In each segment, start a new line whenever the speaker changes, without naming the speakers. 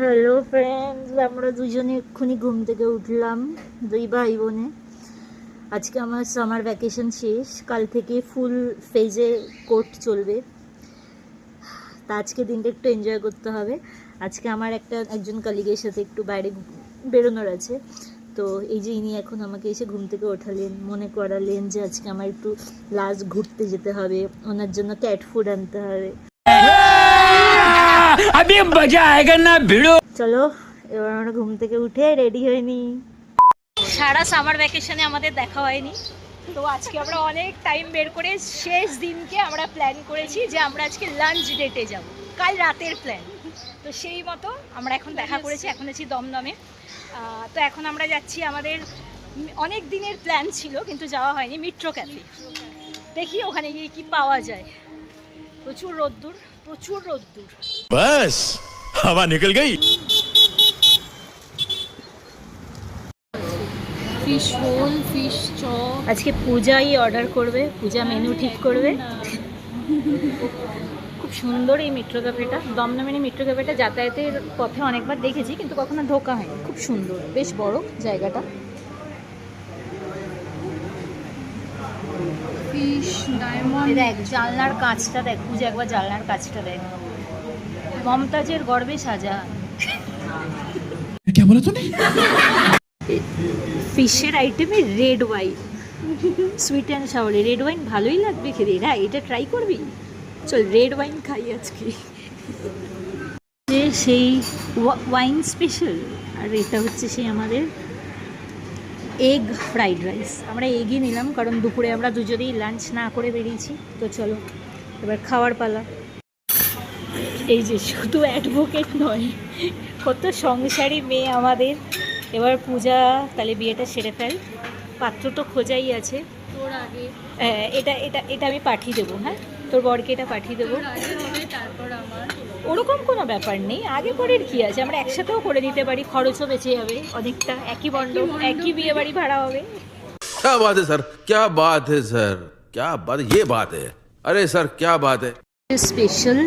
Hello friends, আমরা দুজনে এক্ষুনি ঘুম থেকে উঠলাম, দুই ভাই বোনে। আজকে আমার সামার ভ্যাকেশন শেষ, কাল থেকে ফুল ফেজে কোর্ট চলবে। তা আজকে দিনটা একটু এনজয় করতে হবে। আজকে আমার একজন কলিগের সাথে একটু বাইরে বেরোনোর আছে। তো এই যে ইনি এখন আমাকে এসে ঘুম থেকে ওঠালেন, মনে করালেন যে আজকে আমার একটু লাস্ট ঘুরতে যেতে হবে, ওনার জন্য ক্যাট ফুড আনতে হবে। अभी मजा आएगा ना भिड़ो। চলো এবার আমরা ঘুম থেকে উঠে রেডি হয়ে নি। সারা সামার ভ্যাকেশনে আমাদের দেখা হয়নি, তো আজকে আমরা অনেক টাইম বের করে শেষ দিনকে আমরা প্ল্যান করেছি যে আমরা আজকে লাঞ্চ ডেটে যাব। কাল রাতের প্ল্যান, তো সেই মতো আমরা এখন দেখা করেছি। এখন আছি দমদমে। তো এখন আমরা যাচ্ছি, আমাদের অনেক দিনের প্ল্যান ছিল কিন্তু যাওয়া হয়নি, মেট্রো ক্যাফে। দেখি ওখানে গিয়ে কি পাওয়া যায়। প্রচুর রোদ্দুর, প্রচুর রোদ্দুর।
बस हवा निकल गई।
Fish role, fish chop.
আজকে পূজাই অর্ডার করবে, পূজা মেনু ঠিক করবে। খুব সুন্দর এই মেট্রো ক্যাফেটা, দমদমের মেট্রো ক্যাফেটা যাতায়াতের পথে অনেকবার দেখেছি কিন্তু কখনো ঢোকা হয়নি। খুব সুন্দর, বেশ বড় জায়গাটা।
Fish diamond.
দেখ জানলার কাঁচটা দেখ, পূজা একবার জানলার কাঁচটা দেখ। মমতাজের গর্বে সাজা।
क्या बोला तूने?
ফিশের আইটেমে রেড ওয়াইন, সুইট অ্যান্ড সাওয়ারে রেড ওয়াইন ভালোই লাগবে খেতে। এটা ট্রাই করবি? চল রেড ওয়াইন খাই আজকে। যে সেই ওয়াইন স্পেশাল, আর এটা হচ্ছে সেই আমাদের এগ ফ্রাইড রাইস। আমরা এগই নিলাম কারণ দুপুরে আমরা দুজনেই লাঞ্চ না করে বেরিয়েছি। তো চলো এবার খাওয়ার পালা। এই যে শুধু অ্যাডভোকেট নয়, কত সংসারী মেয়ে আমাদের। এবার পূজা তাহলে বিয়েটা সেরে ফেল, পাত্র তো খোঁজাই আছে।
তোর আগে
এটা এটা এটা আমি পাঠিয়ে দেবো। হ্যাঁ, তোর বরকে এটা পাঠিয়ে দেবো।
তোর আগে হবে তারপর আমার।
ওরকম কোনো ব্যাপার নেই, আগে পরের কী আছে, আমরা একসাথেও করে দিতে পারি, খরচও বেঁচে যাবে অনেকটা। একই মণ্ডপ, একই বিয়ে বাড়ি ভাড়া হবে।
क्या बात है सर, क्या बात है सर, क्या बात, ये बात है। अरे सर क्या बात है।
Special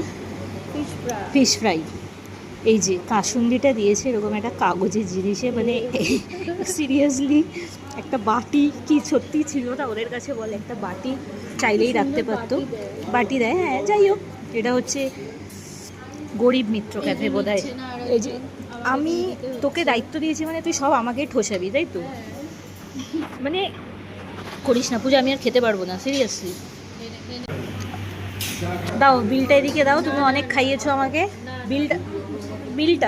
fish fry.
Fish fry. এই যে কাসুন্দিটা দিয়েছে এরকম একটা কাগজের জিনিসে, মানে সিরিয়াসলি একটা বাটি, কি সত্যি ছিল না ওদের কাছে বলে, একটা বাটি চাইলেই রাখতে পারতো। বাটি দেয়, হ্যাঁ যাই হোক। এটা হচ্ছে গরিব মিত্র ক্যাফে বোধহয়। এই যে আমি তোকে দায়িত্ব দিয়েছি মানে তুই সব আমাকে ঠোসাবি, তাই তো? মানে করিস না পূজা, আমি আর খেতে পারবো না সিরিয়াসলি। দাও বিলটা এদিকে দাও, তুমি অনেক খাইয়েছো আমাকে। বিলটা